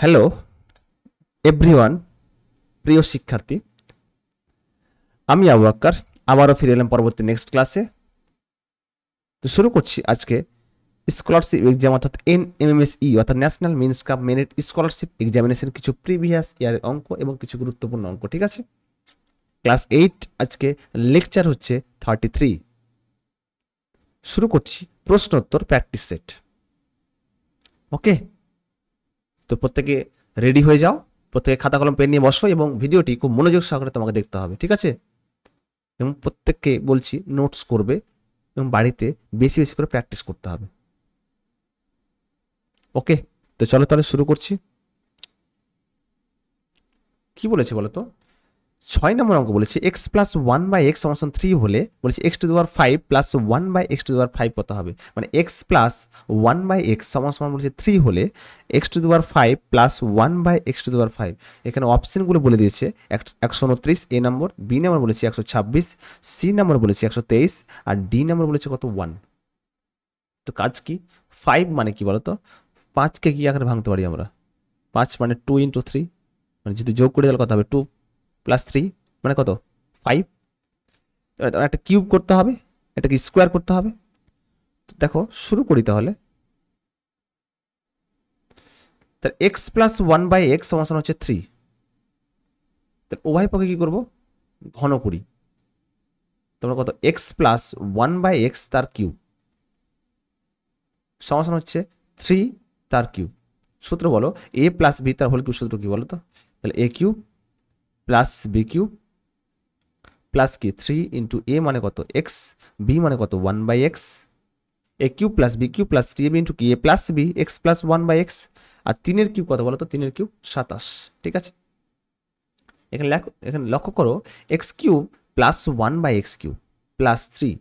Hello everyone, প্রিয় শিক্ষার্থী, আমি আবু আক্কার আবারও ফিরে এলাম পরবর্তী নেক্সট ক্লাসে। তো শুরু করছি আজকে স্কলারশিপ এক্সাম অর্থাৎ NMMSE অর্থাৎ national men's cup merit scholarship examination কিছু প্রিভিয়াস ইয়ারের অঙ্ক এবং কিছু গুরুত্বপূর্ণ অঙ্ক। ঠিক আছে, ক্লাস 8 আজকে লেকচার হচ্ছে 33। শুরু করছি প্রশ্নোত্তর প্র্যাকটিস সেট। ওকে, তো প্রত্যেকে রেডি হয়ে যাও, প্রত্যেকে খাতা কলম পেন নিয়ে বসো এবং ভিডিওটি খুব মনোযোগ সহকারে তোমাকে দেখতে হবে। ঠিক আছে, এবং প্রত্যেককে বলছি নোটস করবে এবং বাড়িতে বেশি বেশি করে প্র্যাকটিস করতে হবে। ওকে, তো চলো তাহলে শুরু করছি। কি বলেছে বলো তো, 6 নম্বর অঙ্ক বলেছে x প্লাস 1/x সমান 3 হলে বলেছে x to the power 5 plus 1/x to the power 5 কত হবে। মানে x প্লাস 1/x সমান বলেছে 3 হলে x to the power 5 plus 1/x to the power 5। এখানে অপশনগুলো বলে দিয়েছে 129 এ নম্বর, বি নম্বর বলেছে 126, সি নম্বর বলেছে 123 আর ডি নম্বর বলেছে কত 1। তো কাজ কি, 5 মানে কি বলতো, 5কে কি আকারে ভাঙতে পারি আমরা, 5 মানে 2 ইন্টু 3, মানে যদি যোগ করে তাহলে কত হবে 2 প্লাস 3 মানে কত 5। একটা কিউব করতে হবে, এটাকে স্কোয়ার করতে হবে। দেখো শুরু করি তাহলে। তাহলে এক্স প্লাস 1/x সমান হচ্ছে 3। তাহলে উভয় পক্ষে কি করবো, ঘন করি। তোমরা কত এক্স প্লাস 1/x তার কিউব সমান হচ্ছে 3 তার কিউব। সূত্র বলো, a প্লাস বি তার হোল কিউব সূত্র কি বলো তো। তাহলে a cube plus B cube plus কি 3 ইন্টু এ মানে কত এক্স, বি মানে কত 1/x, A cube plus B cube plus 3ab into কি A plus B X plus 1/x। আর 3-এর কিউব কত বলো তো, 3-এর কিউব 27। ঠিক আছে, এখানে লক্ষ্য করো x cube plus 1/x cube plus 3,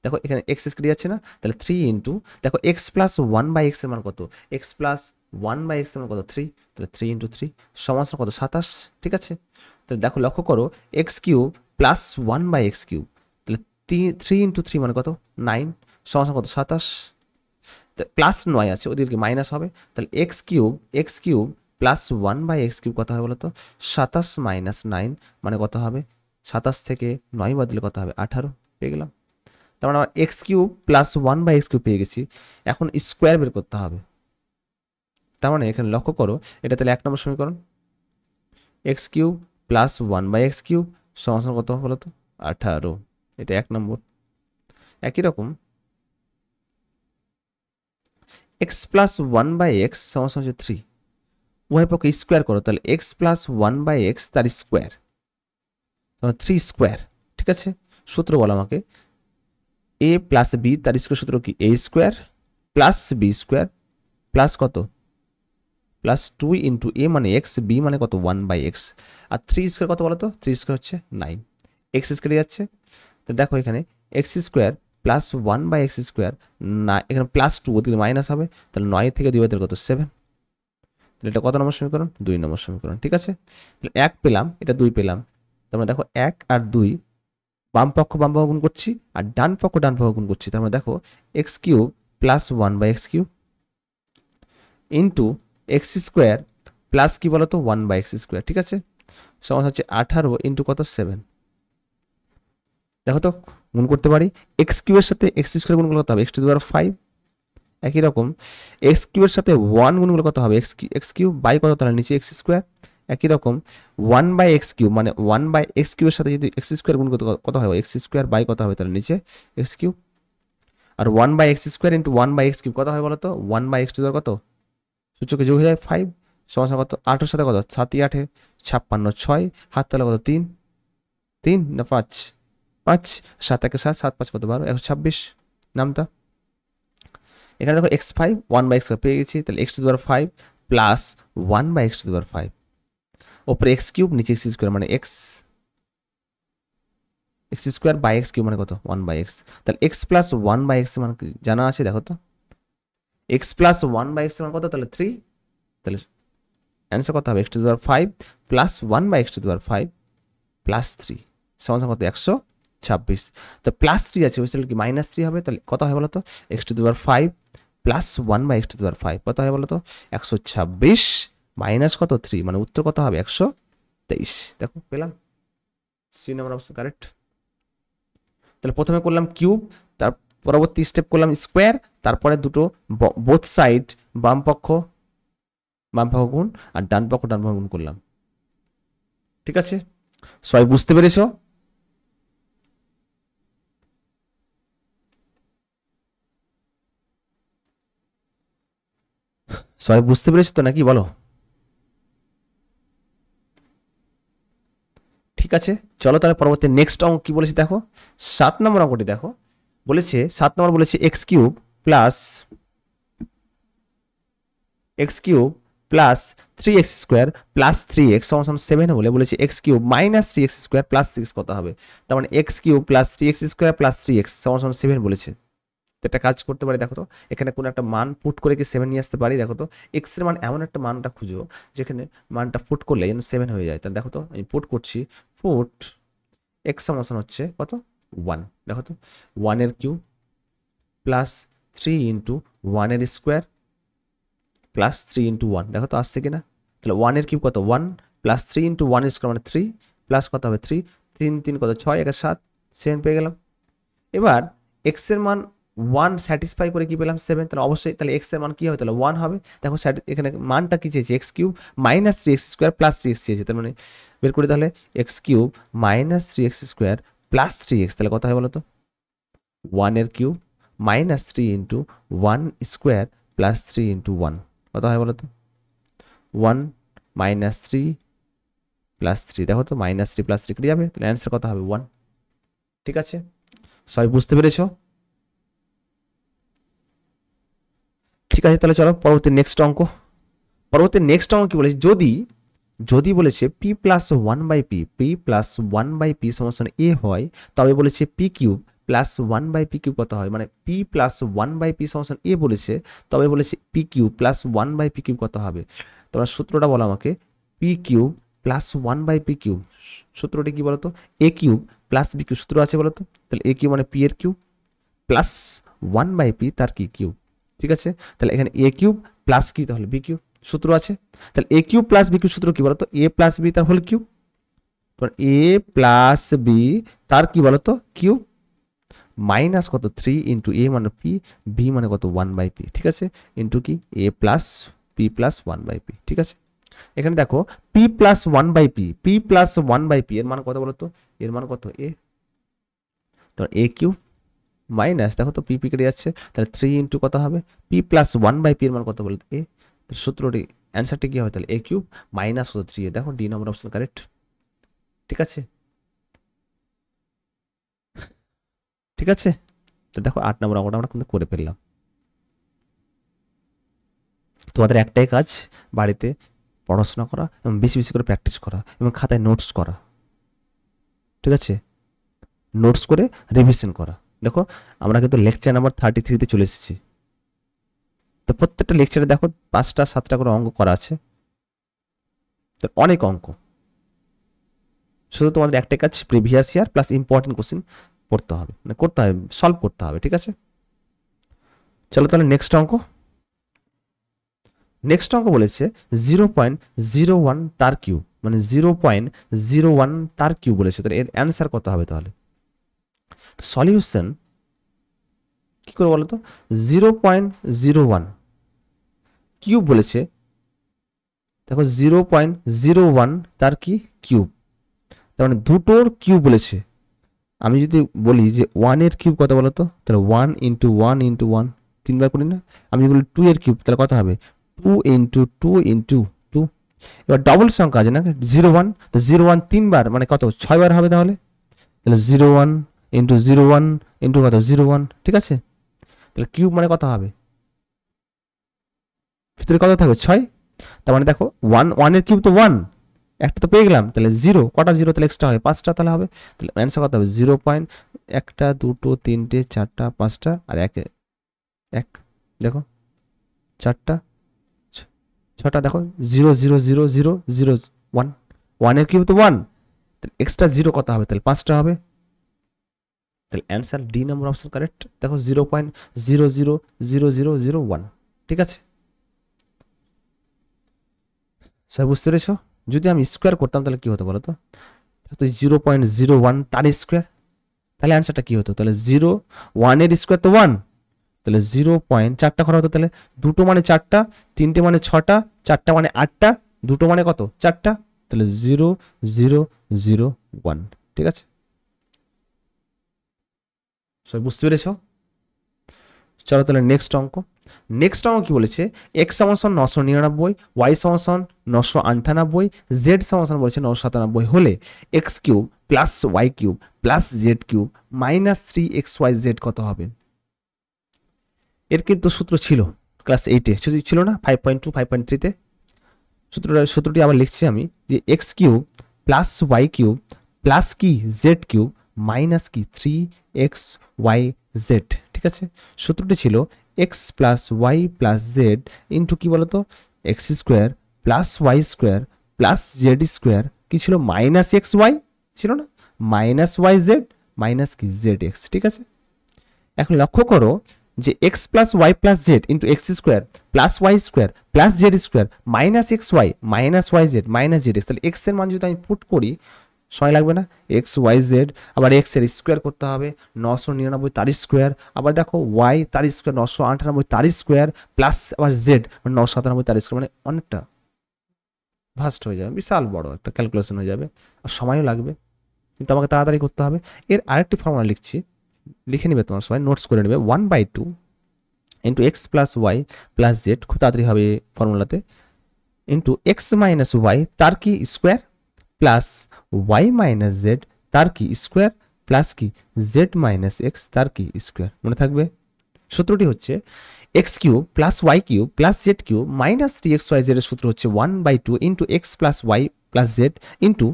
দেখো এখানে এক্স কেটে যাচ্ছে না, তাহলে 3 ইন্টু দেখো এক্স প্লাস 1/x এর মান কত, এক্স প্লাস 1/x এর মান কত 3, তাহলে 3 ইন্টু 3 সমান কত 27। ঠিক আছে, তাহলে দেখো লক্ষ্য করো x cube plus 1/x cube, তাহলে 3 ইন্টু 3 মানে কত 9 সমান কত 27। প্লাস 9 আছে, ওদিকে মাইনাস হবে, তাহলে x cube plus 1/x cube কত হবে বলতো 27 মাইনাস 9 মানে কত হবে, 27 থেকে 9 বাদ দিলে কত হবে 18 পেয়ে গেলাম। তার মানে আমার x cube plus 1/x cube পেয়ে গেছি। এখন স্কোয়ার বের করতে হবে। তার মানে এখানে লক্ষ্য করো, এটা তাহলে 1 নম্বর সমীকরণ, x cube plus 1/x cube সমান কত বলতো 18, এটা 1 নম্বর। একই রকম এক্স প্লাস 1/x সমান হচ্ছে 3, উভয় পক্ষে স্কোয়ার করো, তাহলে এক্স প্লাস 1/x তার স্কোয়ার 3 স্কোয়ার। ঠিক আছে, সূত্র বলো আমাকে, এ প্লাস বি তার স্কোয়ার সূত্র কি A square plus B square plus কত প্লাস 2 ইন্টু এ মানে এক্স, বি মানে কত 1/x, আর 3 স্কোয়ার কত বলো তো, 3 স্কোয়ার হচ্ছে 9, এক্স স্কোয়ার যাচ্ছে। তো দেখো এখানে x square plus 1/x square না, এখানে প্লাস 2 ওদিকে মাইনাস হবে, তাহলে 9 থেকে 2 বাদ কত 7। এটা কত নম্বর সমীকরণ, 2 নম্বর সমীকরণ। ঠিক আছে, তাহলে 1 পেলাম, এটা 2 পেলাম। তারপরে দেখো 1 আর 2 বাম পক্ষ গুণ করছি আর ডান পক্ষ গুণ করছি। তার মানে দেখো x cube plus 1/x cube into X square plus কি বলতো 1/x স্কোয়ার। ঠিক আছে, সমান হচ্ছে 18 ইন্টু কত 7। দেখো তো গুণ করতে পারি, এক্স কিউবের সাথে এক্স স্কোয়ার গুণ করতে হবে এক্স টু দি পাওয়ার 5। একই রকম এক্স কিউবের সাথে 1 গুণ করলে কত হবে এক্স কিউব বাই কত, তাহলে নিচে এক্স স্কোয়ার। একই রকম 1/x কিউব মানে 1/x কিউবের সাথে যদি এক্স স্কোয়ার গুণ করতে কত হবে এক্স স্কোয়ার বাই কত হবে, তাহলে নিচে এক্স কিউব। আর 1/x square into 1/x cube কত হয় বলতো 1/x টু কত, সূচকে যোগ হয়ে যায় 5 সমান কত 8 সাথে কত 7 8 56 6 হাত তাহলে কত 3 3 না 5 5 7 1 7 7 5 কত 12 126 নামতা। এখানে দেখো x5 1/x পেয়ে গেছি, তাহলে x to the power 5 plus 1/x to the power 5, ওপরে x কিউব নিচে x স্কোয়ার মানে x square by x cube মানে কত 1/x। তাহলে x প্লাস 1/x মানে জানা আছে, দেখো তো x প্লাস 1/x মানে কত, তাহলে 3, তাহলে অ্যান্সার কত হবে x to the power 5 plus 1/x to the power 5 plus 3 সমান কত 126। তো প্লাস 3 আছে, ওই কি মাইনাস 3 হবে, তাহলে কত হয় বলো তো x to the power 5 plus 1/x to the power 5 কত হয় বলো তো 126 মাইনাস কত 3, মানে উত্তর কত হবে 123। দেখো পেলাম, সি নাম্বার অপশন কারেক্ট। তাহলে প্রথমে করলাম কিউব, তার পরবর্তী স্টেপ করলাম স্কোয়ার, তারপরে দুটো বোথ সাইড বাম পক্ষ গুণ আর ডান পক্ষ গুণ করলাম। ঠিক আছে, সবাই বুঝতে পেরেছো? সবাই বুঝতে পেরেছো তো নাকি বলো? ঠিক আছে, চলো তাহলে পরবর্তী নেক্সট অঙ্ক কি বলেছে দেখো। 7 নম্বর অঙ্কটি দেখো, বলেছে 7 নম্বর বলেছে X cube plus 3x square plus 3x সমান 7 বলে বলেছে X cube minus 3x square plus 6 কত হবে। তার মানে x cube plus 3x square plus 3x সমান 7 বলেছে। তো একটা কাজ করতে পারি দেখো তো, এখানে কোনো একটা মান পুট করে কি 7 নিয়ে আসতে পারি। দেখো তো এক্স এর মান এমন একটা মানটা খুঁজো যেখানে মানটা পুট করলে যেন 7 হয়ে যায়। তাহলে দেখো তো আমি পুট করছি, পুট এক্স সমান হচ্ছে কত 1। দেখো তো 1 এর কিউব প্লাস 3 ইন্টু 1 এর স্কোয়ার প্লাস 3 ইন্টু 1। দেখো তো আসছে কিনা। তাহলে 1 এর কিউব কত 1 প্লাস 3 ইন্টু 1 এর স্কোয়ার মানে 3 প্লাস কত হবে 3 3 3 কত 6 1 7 7 পেয়ে গেলাম। এবার এক্স এর মান 1 স্যাটিসফাই করে কি পেলাম 7। তাহলে অবশ্যই তাহলে এক্স এর মান কি হবে তাহলে 1 হবে। দেখো এখানে মানটা কি চেয়েছে x cube minus 3x square plus 3x চেয়েছে। তার মানে বের করি তাহলে x cube minus 3x square plus 3x, তাহলে কত হয় বলো তো 1 এর cube minus 3 into 1 square plus 3 into 1 কত হয় বলো তো 1 মাইনাস 3 প্লাস 3। দেখো তো মাইনাস 3 প্লাস 3 কেটে যাবে, তাহলে অ্যান্সার কত হবে 1। ঠিক আছে, সবাই বুঝতে পেরেছো? ঠিক আছে, তাহলে চলো পরবর্তী নেক্সট অঙ্ক। পরবর্তী নেক্সট অঙ্ক কি বলেছে, যদি বলেছে P plus 1/p plus 1/p সমান এ হয়, তবে বলেছে P cube plus 1/p cube কত হয়। মানে পি প্লাস 1/p সমান এ বলেছে, তবে বলেছে P cube plus 1/p cube কত হবে। তোমরা সূত্রটা বলো আমাকে, P cube plus 1/p cube সূত্রটি কি বলতো, এ কিউব প্লাস বি কিউব সূত্র আছে বলতো। তাহলে এ কিউব মানে পি এর কিউব প্লাস 1/p তার কি কিউব। ঠিক আছে, তাহলে এখানে এ কিউব প্লাস কি তাহলে বি কিউব সূত্র আছে। তাহলে এ কিউব প্লাস বি কিউব সূত্র কি বলতো, এ প্লাস বি তার হোল কিউব, এ প্লাস বি তার কি বলতো কিউব মাইনাস কত 3 ইন্টু এ মানে পি, বি মানে কত 1/p। ঠিক আছে, ইন্টু কি A plus P plus 1/p। ঠিক আছে, এখানে দেখো পি প্লাস 1/p এর মান কত বলতো, এর মান কত এ, তো এ কিউব মাইনাস দেখো তো পি পি কেটে যাচ্ছে, তাহলে 3 ইন্টু কত হবে পি প্লাস 1/p এর মান কত বলতো এ। সূত্রটি অ্যান্সারটি কি হবে তাহলে এ কিউব মাইনাস কত 3 দেখো ডি নম্বর অপশন কারেক্ট। ঠিক আছে, ঠিক আছে, তো দেখো 8 নম্বর অঙ্কটা আমরা কিন্তু করে ফেললাম। তোমাদের একটাই কাজ, বাড়িতে পড়াশোনা করা এবং বেশি বেশি করে প্র্যাকটিস করা এবং খাতায় নোটস করা। ঠিক আছে, নোটস করে রিভিশন করা। দেখো আমরা কিন্তু লেকচার নাম্বার 33-তে চলে এসেছি। তো প্রত্যেকটা লেকচারে দেখো 5টা 7টা করে অঙ্ক করা আছে, তো অনেক অঙ্ক। শুধু তোমাদের একটাই কাজ previous year plus important question পড়তে হবে, মানে করতে হবে, সলভ করতে হবে। ঠিক আছে, চলো তাহলে নেক্সট অঙ্ক। নেক্সট অঙ্ক বলেছে 0.01 তার কিউব, মানে 0.01 তার কিউব বলেছে। তাহলে এর অ্যান্সার কত হবে তাহলে। সলিউশন কি করে বলো তো, 0.01 কিউব বলেছে। দেখো 0.01 তার কি কিউব, তার মানে দুটোর কিউব বলেছে। আমি যদি বলি যে 1 এর কিউব কত বলো তো, তাহলে 1 ইন্টু 1 ইন্টু 1 তিনবার করি না। আমি যদি বলি 2 এর কিউব তাহলে কত হবে 2 ইন্টু 2 ইন্টু 2। এবার ডবল সংখ্যা আছে না 0.1, তো 0.1 তিনবার মানে কত 6 বার হবে তাহলে। তাহলে 0.1 ইন্টু 0.1 ইন্টু কত 0.1। ঠিক আছে, তাহলে কিউব মানে কত হবে, ভিতরে কত থাকবে 6। তার মানে দেখো 1 এর কিউব তো 1, একটা তো পেয়ে গেলাম, তাহলে 0 কটা 0 তাহলে এক্সট্রা হয় 5টা, তাহলে হবে তাহলে অ্যান্সার কত হবে 0.1টা 2টো 3টে 4টা 5টা আর 1 দেখো 4টা 6টা দেখো 0 0 0 0 0 1 1 এর কিউব তো 1, তাহলে এক্সট্রা 0 কত হবে তাহলে 5টা হবে। তাহলে অ্যান্সার ডি নম্বর অপশন কারেক্ট। দেখো 0.000001। ঠিক আছে, স্যার বুঝতে পেরেছো? যদি আমি স্কোয়ার করতাম তাহলে কি হতো বলো তো? 0.01 তার স্কোয়ার, তাহলে অ্যান্সারটা কি হতো? তাহলে 1 স্কোয়ার তো 1, তাহলে 0.4টা করা হতো, তাহলে দুটো মানে 4টা, তিনটে মানে 6টা, 4টা মানে 8টা, দুটো মানে কত? 4টা, তাহলে 0.001। ঠিক আছে, সবাই বুঝতে পেরেছ? চলো তাহলে নেক্সট অঙ্ক। নেক্সট অঙ্ক কি বলেছে? এক্স সমান 999, ওয়াই সমান 998, জেড সমান বলেছে 997 হলে X cube plus Y cube plus Z cube minus 3xyz কত হবে? এর কিন্তু সূত্র ছিল ক্লাস 8-এ, ছিল না 5.2 5.3-তে? সূত্রটি আবার লিখছি আমি, যে X cube plus Y cube plus কি জেড কিউব মাইনাস কি 3xyz। ঠিক আছে, সূত্রটি ছিল X plus Y plus Z into কি বলতো X square plus Y square plus Z square, কি ছিল? মাইনাস এক্স ওয়াই ছিল না, মাইনাস ওয়াই জেড মাইনাস কি জেড এক্স। ঠিক আছে, এখন লক্ষ্য করো যে X plus Y plus Z into X square plus Y square plus Z square minus X Y minus Y Z minus Z X, তাহলে এক্স এর মান যদি আমি পুট করি সময় লাগবে না? এক্স ওয়াই জেড, আবার এক্স এর স্কোয়ার করতে হবে 999 তার স্কোয়ার, আবার দেখো ওয়াই তার স্কোয়ার 998 তার স্কোয়ার প্লাস আবার জেড 997 তার স্কোয়ার, মানে অনেকটা ভাস্ট হয়ে যাবে, বিশাল বড় একটা ক্যালকুলেশন হয়ে যাবে আর সময়ও লাগবে, কিন্তু আমাকে তাড়াতাড়ি করতে হবে। এর আরেকটি ফর্মুলা লিখছি, লিখে নেবে তোমার সবাই, নোটস করে নেবে। 1/2 into X plus Y plus Z, খুব তাড়াতাড়ি হবে ফর্মুলাতে, ইন্টু এক্স মাইনাস ওয়াই তার কি square plus Y minus Z তার কি স্কোয়ার প্লাস কি জেড মাইনাস এক্স তার কি স্কোয়ার। মনে থাকবে সূত্রটি হচ্ছে X cube plus Y cube plus Z cube minus 3xyz এর সূত্র হচ্ছে 1/2 into X plus Y plus Z into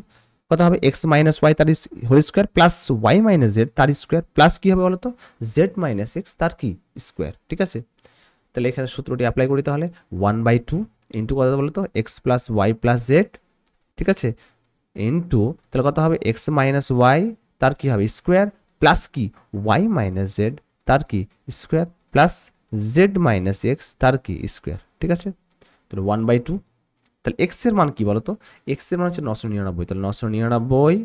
কত হবে এক্স মাইনাস ওয়াই তার whole square plus Y minus Z তার স্কোয়ার প্লাস কি হবে বলতো জেড মাইনাস এক্স তার কি স্কোয়ার। ঠিক আছে, তাহলে এখানে সূত্রটি অ্যাপ্লাই করি, তাহলে 1/2 ইন্টু কত বলতো X plus Y plus Z, ঠিক আছে, ইন্টু তাহলে কত হবে এক্স মাইনাস ওয়াই তার কি হবে স্কোয়ার প্লাস কি ওয়াই মাইনাস জেড তার কি square plus Z minus X তার কি স্কোয়ার। ঠিক আছে, তাহলে 1/2, তাহলে এক্স এর মান কি বলতো? এক্স এর মান হচ্ছে 999, তাহলে 999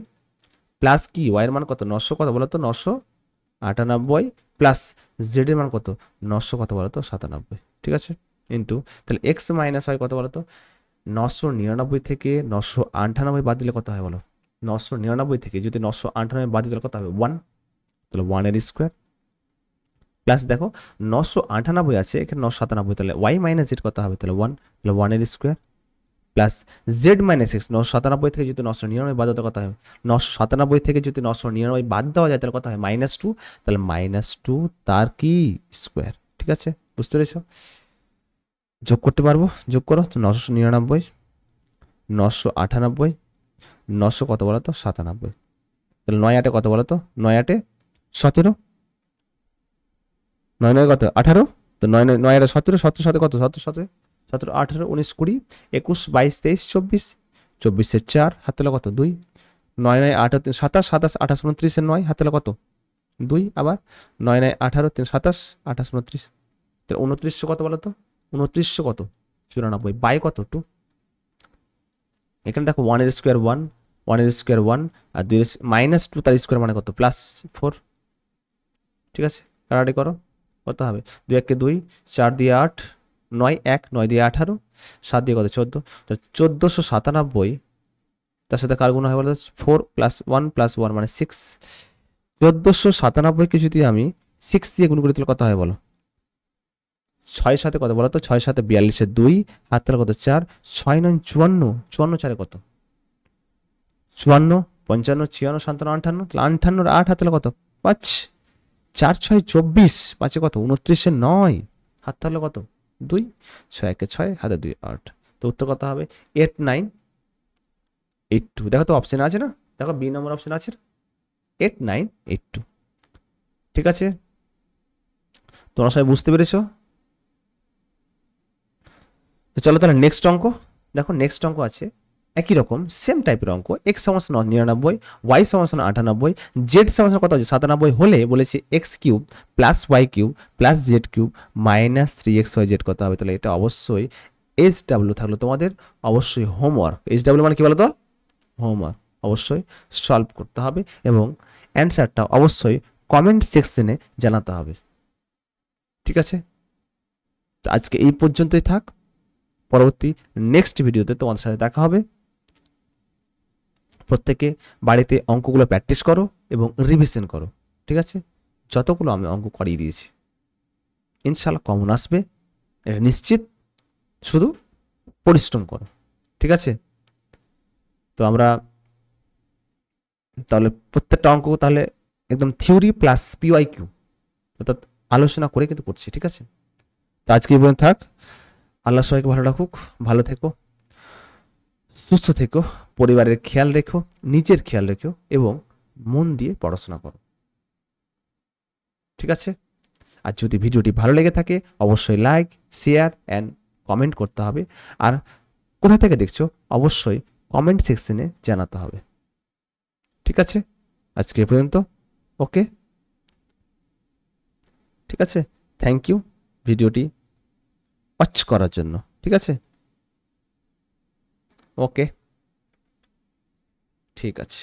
প্লাস কি ওয়াই এর মান কত 900 কত বলতো 998 প্লাস জেড এর মান কত 900 কত বলতো 97। ঠিক আছে, ইন্টু তাহলে এক্স মাইনাস ওয়াই কত বলতো 999 থেকে 998 বাদ দিলে কত হয় বলো? 999 থেকে যদি 998 বাদ দিলে কত হবে 1, তাহলে 1 এর স্কোয়ার প্লাস দেখো 998 আছে এখানে 997, তাহলে ওয়াই মাইনাস জেড কত হবে? তাহলে 1, তাহলে 1 এর square plus Z minus x 997 থেকে যদি 999 বাদ দেওয়া কত হয়? 997 থেকে যদি 999 বাদ দেওয়া যায় তাহলে কত হয়? -2, তাহলে -2 তার কি স্কোয়ার। ঠিক আছে, বুঝতে পেরেছ? যোগ করতে পারবো, যোগ করো তো 999 998 900 কত বলো তো 97, তাহলে 9 8 কত বলো তো 9 8 17, 9 9 কত 18, তো 9 9 8 17 17 সাথে কত 17 সাথে 17 18 19 20 21 22 23 24 24 এর 4 হাত তাহলে কত 2, 9 9 8 3 27 27 28 29 এর 9 হাত তাহলে কত 2, আবার 9 9 18 3 27 28 29, তাহলে 2900 কত বলো তো 2900 কত 94 বাই কত 2, এখানে দেখো 1 এর স্কোয়ার 1 1 এর স্কোয়ার 1 আর 2 এর -2 তার স্কোয়ার মানে কত +4। ঠিক আছে, কাটাকাটি করো কত হবে 2 1 কে 2 4 দিয়ে 8 9 1 9 দিয়ে 18 7 দিয়ে কত 14, তো 1497 তার সাথে কার গুণ হয় বলো 4 + 1 + 1 মানে 6, 1497 কে যদি আমি 6 দিয়ে গুণ করি তাহলে কত হয় বলো 6 সাথে কত বলো তো 6 সাথে 42 এর 2 হাত তাহলে কত 4 6 9 54 54 চারে কত 54 55 56 57 58, তাহলে 58 8 হাত তাহলে কত 5 4 6 24 5 কত 29 এর 9 হাত তাহলে কত 2 6 1 6 হাতে 2 8, তো উত্তর কত হবে 8 9 8 2। দেখো তো অপশন আছে না, দেখো বি নম্বর অপশন আছে 8 9 8 2। ঠিক আছে, তোমরা সবাই বুঝতে পেরেছো? তো চলো তাহলে নেক্সট অঙ্ক দেখো, নেক্সট অঙ্ক আছে একই রকম সেম টাইপের অঙ্ক, এক্স সমান 99 ওয়াই সমান 98 জেড সমান কত আছে 97 হলে বলেছে X cube plus Y cube plus Z cube minus 3xyz কত হবে? তাহলে এটা অবশ্যই SW থাকলো তোমাদের অবশ্যই হোমওয়ার্ক। SW মানে কি বলো তো? হোমওয়ার্ক অবশ্যই সলভ করতে হবে এবং অ্যান্সারটা অবশ্যই কমেন্ট সেকশনে জানাতে হবে। ঠিক আছে, তো আজকে এই পর্যন্তই থাক। পরবর্তী নেক্সট ভিডিওতে তোমাদের সাথে দেখা হবে। প্রত্যেকে বাড়িতে অঙ্কগুলো প্র্যাকটিস করো এবং রিভিশন করো। ঠিক আছে, যতগুলো আমি অঙ্ক করিয়ে দিয়েছি ইনশাল্লাহ কমন আসবে, এটা নিশ্চিত। শুধু পরিশ্রম করো। ঠিক আছে, তো আমরা তাহলে প্রত্যেকটা অঙ্ক তাহলে একদম থিওরি প্লাস PYQ অর্থাৎ আলোচনা করে কিন্তু করছি। ঠিক আছে, তো আজকে এই পর্যন্ত থাক। আল্লাহ সবাইকে ভালো রাখুক, ভালো থেকো, সুস্থ থেকো, পরিবারের খেয়াল রেখো, নিজের খেয়াল রেখো এবং মন দিয়ে পড়াশোনা করো। ঠিক আছে, আর যদি ভিডিওটি ভালো লেগে থাকে অবশ্যই লাইক, শেয়ার অ্যান্ড কমেন্ট করতে হবে। আর কোথা থেকে দেখছো অবশ্যই কমেন্ট সেকশনে জানাতে হবে। ঠিক আছে, আজকে এ পর্যন্ত। ওকে, ঠিক আছে, থ্যাংক ইউ ভিডিওটি ওয়াচ করার জন্য। ঠিক আছে, ওকে, ঠিক আছে।